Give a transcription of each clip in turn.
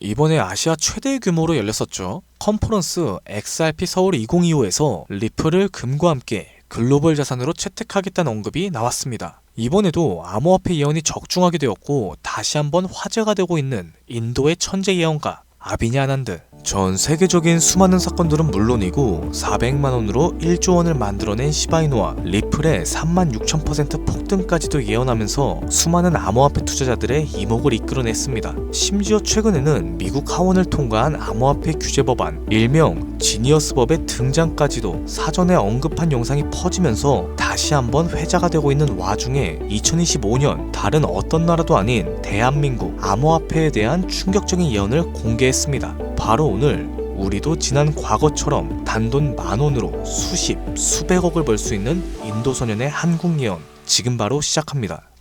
이번에 아시아 최대 규모로 열렸었죠. 컨퍼런스 XRP 서울 2025에서 리플을 금과 함께 글로벌 자산으로 채택하겠다는 언급이 나왔습니다. 이번에도 암호화폐 예언이 적중하게 되었고 다시 한번 화제가 되고 있는 인도의 천재 예언가 아비냐 아난드. 전 세계적인 수많은 사건들은 물론이고 400만원으로 1조원을 만들어낸 시바이누와 리플의 36,000% 폭등까지도 예언하면서 수많은 암호화폐 투자자들의 이목을 이끌어냈습니다. 심지어 최근에는 미국 하원을 통과한 암호화폐 규제 법안, 일명 지니어스법의 등장까지도 사전에 언급한 영상이 퍼지면서 다시 한번 회자가 되고 있는 와중에 2025년 다른 어떤 나라도 아닌 대한민국 암호화폐에 대한 충격적인 예언을 공개했습니다. 바로 오늘 우리도 지난 과거처럼 단돈 10,000원으로 수십, 수백억을 벌 수 있는 인도 소년의 한국 예언 지금 바로 시작합니다.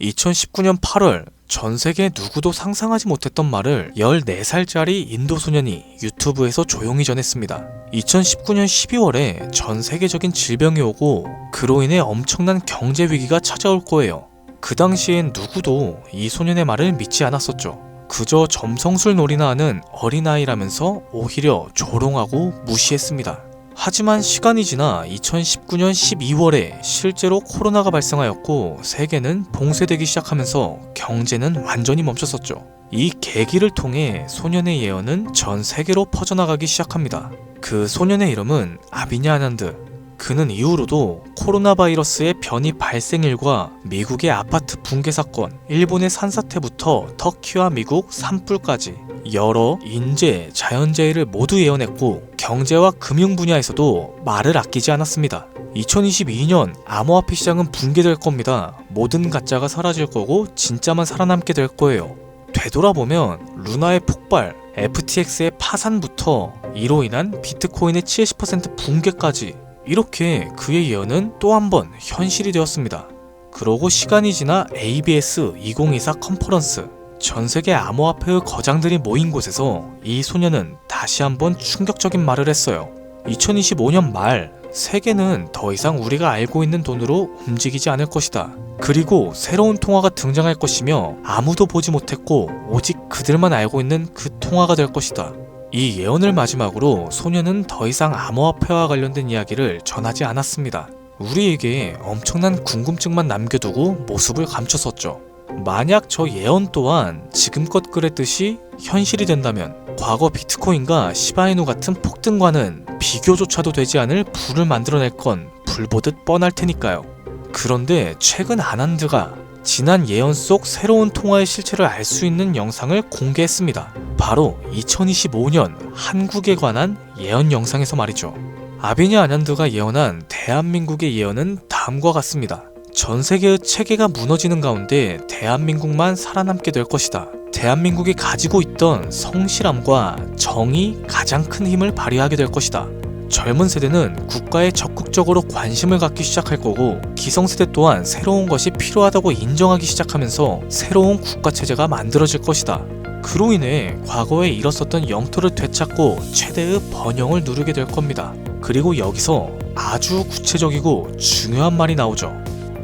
2019년 8월 전 세계 누구도 상상하지 못했던 말을 14살짜리 인도 소년이 유튜브에서 조용히 전했습니다. 2019년 12월에 전 세계적인 질병이 오고 그로 인해 엄청난 경제 위기가 찾아올 거예요. 그 당시엔 누구도 이 소년의 말을 믿지 않았었죠. 그저 점성술 놀이나 하는 어린아이라면서 오히려 조롱하고 무시했습니다. 하지만 시간이 지나 2019년 12월에 실제로 코로나가 발생하였고 세계는 봉쇄되기 시작하면서 경제는 완전히 멈췄었죠. 이 계기를 통해 소년의 예언은 전 세계로 퍼져나가기 시작합니다. 그 소년의 이름은 아비냐 아난드. 그는 이후로도 코로나 바이러스의 변이 발생일과 미국의 아파트 붕괴 사건, 일본의 산사태부터 터키와 미국 산불까지 여러 인재, 자연재해를 모두 예언했고 경제와 금융 분야에서도 말을 아끼지 않았습니다. 2022년 암호화폐 시장은 붕괴될 겁니다. 모든 가짜가 사라질 거고 진짜만 살아남게 될 거예요. 되돌아보면 루나의 폭발, FTX의 파산부터 이로 인한 비트코인의 70% 붕괴까지 이렇게 그의 예언은 또 한 번 현실이 되었습니다. 그러고 시간이 지나 ABS 2024 컨퍼런스, 전 세계 암호화폐의 거장들이 모인 곳에서 이 소년은 다시 한번 충격적인 말을 했어요. 2025년 말 세계는 더 이상 우리가 알고 있는 돈으로 움직이지 않을 것이다. 그리고 새로운 통화가 등장할 것이며 아무도 보지 못했고 오직 그들만 알고 있는 그 통화가 될 것이다. 이 예언을 마지막으로 소년은 더 이상 암호화폐와 관련된 이야기를 전하지 않았습니다. 우리에게 엄청난 궁금증만 남겨두고 모습을 감췄었죠. 만약 저 예언 또한 지금껏 그랬듯이 현실이 된다면 과거 비트코인과 시바이누 같은 폭등과는 비교조차도 되지 않을 부를 만들어낼 건 불보듯 뻔할 테니까요. 그런데 최근 아난드가 지난 예언 속 새로운 통화의 실체를 알 수 있는 영상을 공개했습니다. 바로 2025년 한국에 관한 예언 영상에서 말이죠. 아비냐 아난드가 예언한 대한민국의 예언은 다음과 같습니다. 전 세계의 체계가 무너지는 가운데 대한민국만 살아남게 될 것이다. 대한민국이 가지고 있던 성실함과 정이 가장 큰 힘을 발휘하게 될 것이다. 젊은 세대는 국가에 적극적으로 관심을 갖기 시작할 거고 기성세대 또한 새로운 것이 필요하다고 인정하기 시작하면서 새로운 국가체제가 만들어질 것이다. 그로 인해 과거에 잃었었던 영토를 되찾고 최대의 번영을 누리게 될 겁니다. 그리고 여기서 아주 구체적이고 중요한 말이 나오죠.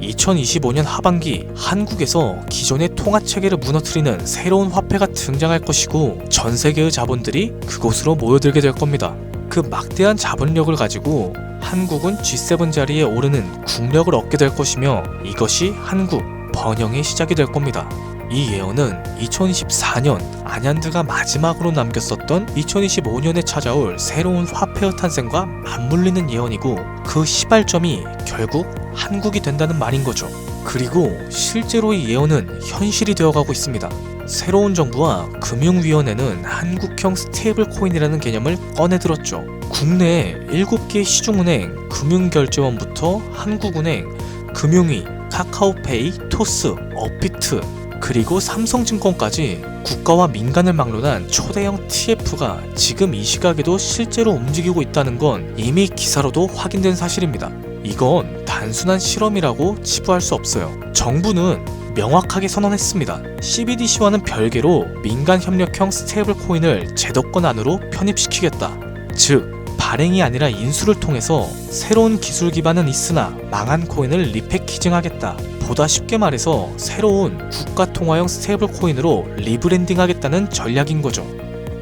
2025년 하반기 한국에서 기존의 통화체계를 무너뜨리는 새로운 화폐가 등장할 것이고 전 세계의 자본들이 그곳으로 모여들게 될 겁니다. 그 막대한 자본력을 가지고 한국은 G7 자리에 오르는 국력을 얻게 될 것이며 이것이 한국 번영의 시작이 될 겁니다. 이 예언은 2024년 아난드가 마지막으로 남겼었던 2025년에 찾아올 새로운 화폐의 탄생과 맞물리는 예언이고 그 시발점이 결국 한국이 된다는 말인 거죠. 그리고 실제로 이 예언은 현실이 되어가고 있습니다. 새로운 정부와 금융위원회는 한국형 스테이블 코인이라는 개념을 꺼내들었죠. 국내에 7개의 시중은행, 금융결제원부터 한국은행, 금융위, 카카오페이, 토스, 업비트, 그리고 삼성증권까지 국가와 민간을 막론한 초대형 TF가 지금 이 시각에도 실제로 움직이고 있다는 건 이미 기사로도 확인된 사실입니다. 이건 단순한 실험이라고 치부할 수 없어요. 정부는 명확하게 선언했습니다. CBDC와는 별개로 민간 협력형 스테이블 코인을 제도권 안으로 편입시키겠다. 즉, 발행이 아니라 인수를 통해서 새로운 기술 기반은 있으나 망한 코인을 리패키징하겠다. 보다 쉽게 말해서 새로운 국가통화형 스테이블 코인으로 리브랜딩하겠다는 전략인 거죠.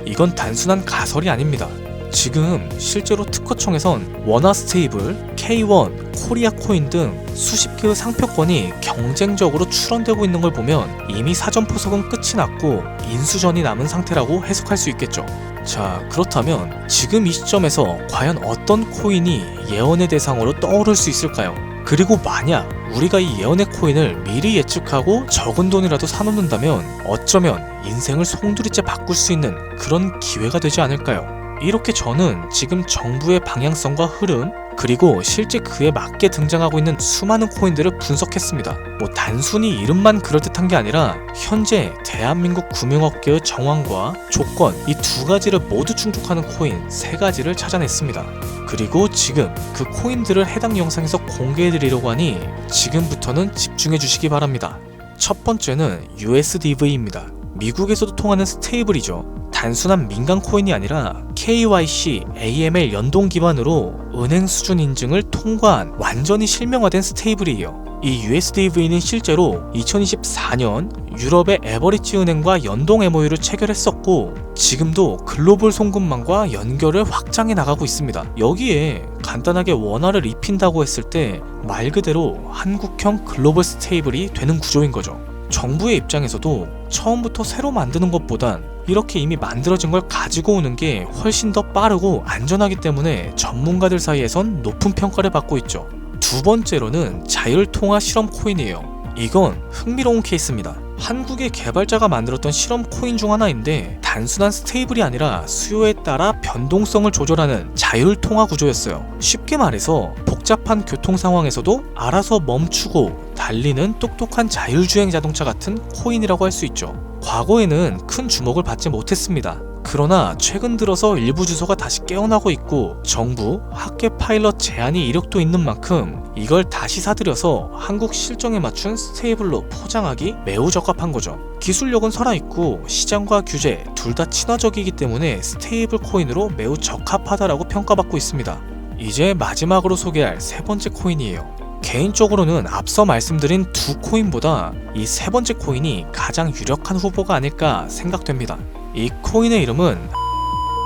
이건 단순한 가설이 아닙니다. 지금 실제로 특허청에선 원화 스테이블, K1, 코리아 코인 등 수십 개의 상표권이 경쟁적으로 출원되고 있는 걸 보면 이미 사전 포석은 끝이 났고 인수전이 남은 상태라고 해석할 수 있겠죠. 자, 그렇다면 지금 이 시점에서 과연 어떤 코인이 예언의 대상으로 떠오를 수 있을까요? 그리고 만약 우리가 이 예언의 코인을 미리 예측하고 적은 돈이라도 사놓는다면 어쩌면 인생을 송두리째 바꿀 수 있는 그런 기회가 되지 않을까요? 이렇게 저는 지금 정부의 방향성과 흐름, 그리고 실제 그에 맞게 등장하고 있는 수많은 코인들을 분석했습니다. 단순히 이름만 그럴듯한 게 아니라 현재 대한민국 금융업계의 정황과 조건, 이 두 가지를 모두 충족하는 코인 3가지를 찾아냈습니다. 그리고 지금 그 코인들을 해당 영상에서 공개해드리려고 하니 지금부터는 집중해 주시기 바랍니다. 첫 번째는 USDV입니다. 미국에서도 통하는 스테이블이죠. 단순한 민간 코인이 아니라 KYC, AML 연동 기반으로 은행 수준 인증을 통과한 완전히 실명화된 스테이블이에요. 이 USDV는 실제로 2024년 유럽의 에버리지 은행과 연동 MOU를 체결했었고 지금도 글로벌 송금망과 연결을 확장해 나가고 있습니다. 여기에 간단하게 원화를 입힌다고 했을 때 말 그대로 한국형 글로벌 스테이블이 되는 구조인 거죠. 정부의 입장에서도 처음부터 새로 만드는 것보단 이렇게 이미 만들어진 걸 가지고 오는 게 훨씬 더 빠르고 안전하기 때문에 전문가들 사이에선 높은 평가를 받고 있죠. 두 번째로는 자율통화 실험 코인이에요. 이건 흥미로운 케이스입니다. 한국의 개발자가 만들었던 실험 코인 중 하나인데 단순한 스테이블이 아니라 수요에 따라 변동성을 조절하는 자율통화 구조였어요. 쉽게 말해서 복잡한 교통 상황에서도 알아서 멈추고 달리는 똑똑한 자율주행 자동차 같은 코인이라고 할 수 있죠. 과거에는 큰 주목을 받지 못했습니다. 그러나 최근 들어서 일부 주소가 다시 깨어나고 있고 정부, 학계 파일럿 제한이 이력도 있는 만큼 이걸 다시 사들여서 한국 실정에 맞춘 스테이블로 포장하기 매우 적합한 거죠. 기술력은 살아있고 시장과 규제 둘 다 친화적이기 때문에 스테이블 코인으로 매우 적합하다라고 평가받고 있습니다. 이제 마지막으로 소개할 3번째 코인이에요. 개인적으로는 앞서 말씀드린 2 코인보다 이 3번째 코인이 가장 유력한 후보가 아닐까 생각됩니다. 이 코인의 이름은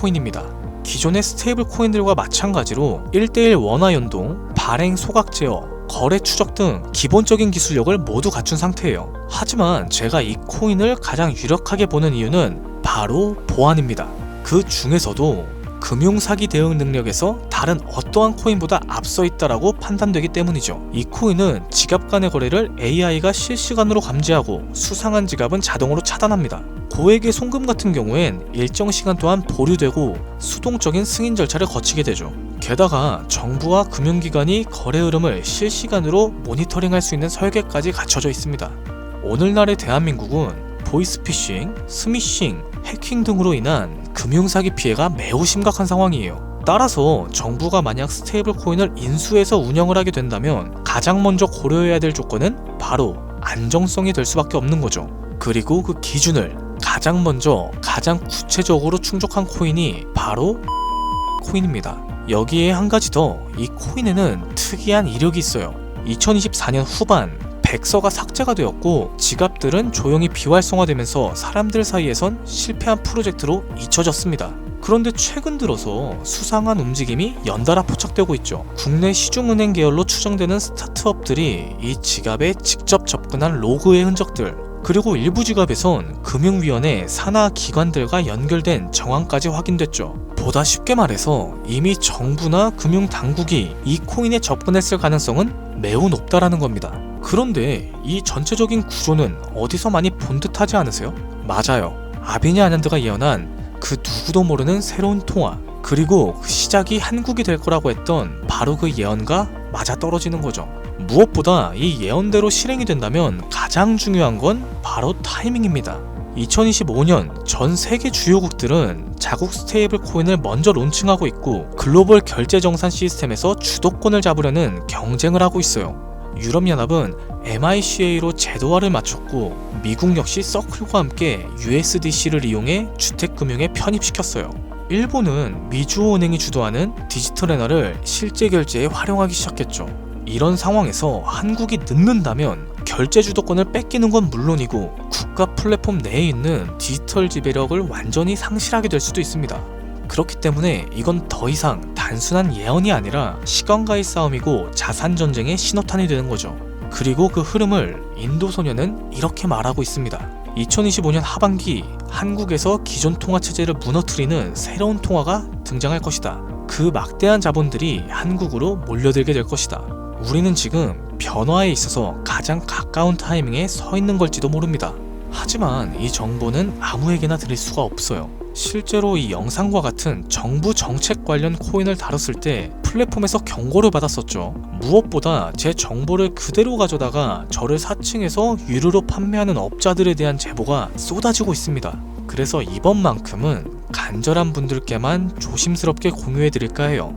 코인입니다. 기존의 스테이블 코인들과 마찬가지로 1:1 원화 연동, 발행 소각 제어, 거래 추적 등 기본적인 기술력을 모두 갖춘 상태예요. 하지만 제가 이 코인을 가장 유력하게 보는 이유는 바로 보안입니다. 그 중에서도 금융사기 대응 능력에서 다른 어떠한 코인보다 앞서 있다라고 판단되기 때문이죠. 이 코인은 지갑 간의 거래를 AI가 실시간으로 감지하고 수상한 지갑은 자동으로 차단합니다. 고액의 송금 같은 경우엔 일정 시간 동안 보류되고 수동적인 승인 절차를 거치게 되죠. 게다가 정부와 금융기관이 거래 흐름을 실시간으로 모니터링할 수 있는 설계까지 갖춰져 있습니다. 오늘날의 대한민국은 보이스피싱, 스미싱, 해킹 등으로 인한 금융사기 피해가 매우 심각한 상황이에요. 따라서 정부가 만약 스테이블 코인을 인수해서 운영을 하게 된다면 가장 먼저 고려해야 될 조건은 바로 안정성이 될 수밖에 없는 거죠. 그리고 그 기준을 가장 먼저 가장 구체적으로 충족한 코인이 바로 코인입니다. 여기에 한 가지 더, 이 코인에는 특이한 이력이 있어요. 2024년 후반 백서가 삭제가 되었고 지갑들은 조용히 비활성화되면서 사람들 사이에선 실패한 프로젝트로 잊혀졌습니다. 그런데 최근 들어서 수상한 움직임이 연달아 포착되고 있죠. 국내 시중은행 계열로 추정되는 스타트업들이 이 지갑에 직접 접근한 로그의 흔적들, 그리고 일부 지갑에선 금융위원회 산하 기관들과 연결된 정황까지 확인됐죠. 보다 쉽게 말해서 이미 정부나 금융당국이 이 코인에 접근했을 가능성은 매우 높다라는 겁니다. 그런데 이 전체적인 구조는 어디서 많이 본 듯하지 않으세요? 맞아요. 아비니 아년드가 예언한 그 누구도 모르는 새로운 통화, 그리고 그 시작이 한국이 될 거라고 했던 바로 그 예언과 맞아떨어지는 거죠. 무엇보다 이 예언대로 실행이 된다면 가장 중요한 건 바로 타이밍입니다. 2025년 전 세계 주요국들은 자국 스테이블 코인을 먼저 론칭하고 있고 글로벌 결제 정산 시스템에서 주도권을 잡으려는 경쟁을 하고 있어요. 유럽연합은 MICA로 제도화를 마쳤고 미국 역시 서클과 함께 USDC를 이용해 주택금융에 편입시켰어요. 일본은 미주호은행이 주도하는 디지털 엔화를 실제 결제에 활용하기 시작했죠. 이런 상황에서 한국이 늦는다면 결제 주도권을 뺏기는 건 물론이고 국가 플랫폼 내에 있는 디지털 지배력을 완전히 상실하게 될 수도 있습니다. 그렇기 때문에 이건 더 이상 단순한 예언이 아니라 시간과의 싸움이고 자산 전쟁의 신호탄이 되는 거죠. 그리고 그 흐름을 인도소년은 이렇게 말하고 있습니다. 2025년 하반기 한국에서 기존 통화 체제를 무너뜨리는 새로운 통화가 등장할 것이다. 그 막대한 자본들이 한국으로 몰려들게 될 것이다. 우리는 지금 변화에 있어서 가장 가까운 타이밍에 서 있는 걸지도 모릅니다. 하지만 이 정보는 아무에게나 드릴 수가 없어요. 실제로 이 영상과 같은 정부 정책 관련 코인을 다뤘을 때 플랫폼에서 경고를 받았었죠. 무엇보다 제 정보를 그대로 가져다가 저를 사칭해서 유료로 판매하는 업자들에 대한 제보가 쏟아지고 있습니다. 그래서 이번만큼은 간절한 분들께만 조심스럽게 공유해드릴까 해요.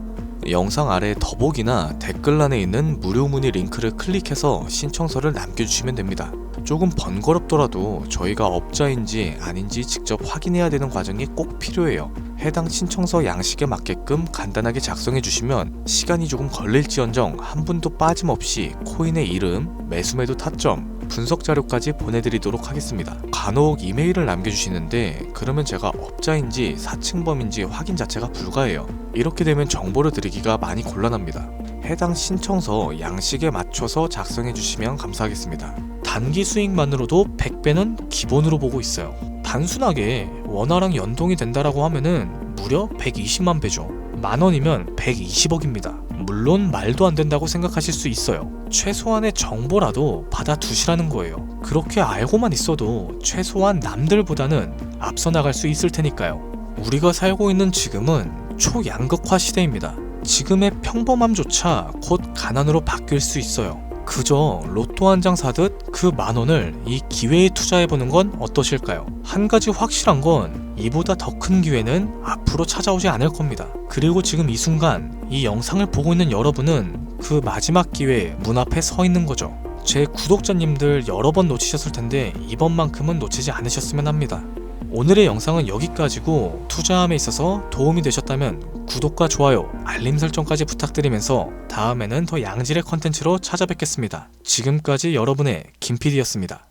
영상 아래 더보기나 댓글란에 있는 무료 문의 링크를 클릭해서 신청서를 남겨주시면 됩니다. 조금 번거롭더라도 저희가 업자인지 아닌지 직접 확인해야 되는 과정이 꼭 필요해요. 해당 신청서 양식에 맞게끔 간단하게 작성해 주시면 시간이 조금 걸릴지언정 한 분도 빠짐없이 코인의 이름, 매수매도 타점, 분석 자료까지 보내드리도록 하겠습니다. 간혹 이메일을 남겨주시는데 그러면 제가 업자인지 사칭범인지 확인 자체가 불가해요. 이렇게 되면 정보를 드리기가 많이 곤란합니다. 해당 신청서 양식에 맞춰서 작성해 주시면 감사하겠습니다. 단기 수익만으로도 100배는 기본으로 보고 있어요. 단순하게 원화랑 연동이 된다라고 하면은 무려 120만 배죠. 만원이면 120억입니다. 물론 말도 안 된다고 생각하실 수 있어요. 최소한의 정보라도 받아두시라는 거예요. 그렇게 알고만 있어도 최소한 남들보다는 앞서 나갈 수 있을 테니까요. 우리가 살고 있는 지금은 초양극화 시대입니다. 지금의 평범함조차 곧 가난으로 바뀔 수 있어요. 그저 로또 한 장 사듯 그 만원을 이 기회에 투자해보는 건 어떠실까요? 한 가지 확실한 건 이보다 더 큰 기회는 앞으로 찾아오지 않을 겁니다. 그리고 지금 이 순간 이 영상을 보고 있는 여러분은 그 마지막 기회 문 앞에 서 있는 거죠. 제 구독자님들 여러 번 놓치셨을 텐데 이번만큼은 놓치지 않으셨으면 합니다. 오늘의 영상은 여기까지고 투자함에 있어서 도움이 되셨다면 구독과 좋아요, 알림 설정까지 부탁드리면서 다음에는 더 양질의 컨텐츠로 찾아뵙겠습니다. 지금까지 여러분의 김PD였습니다.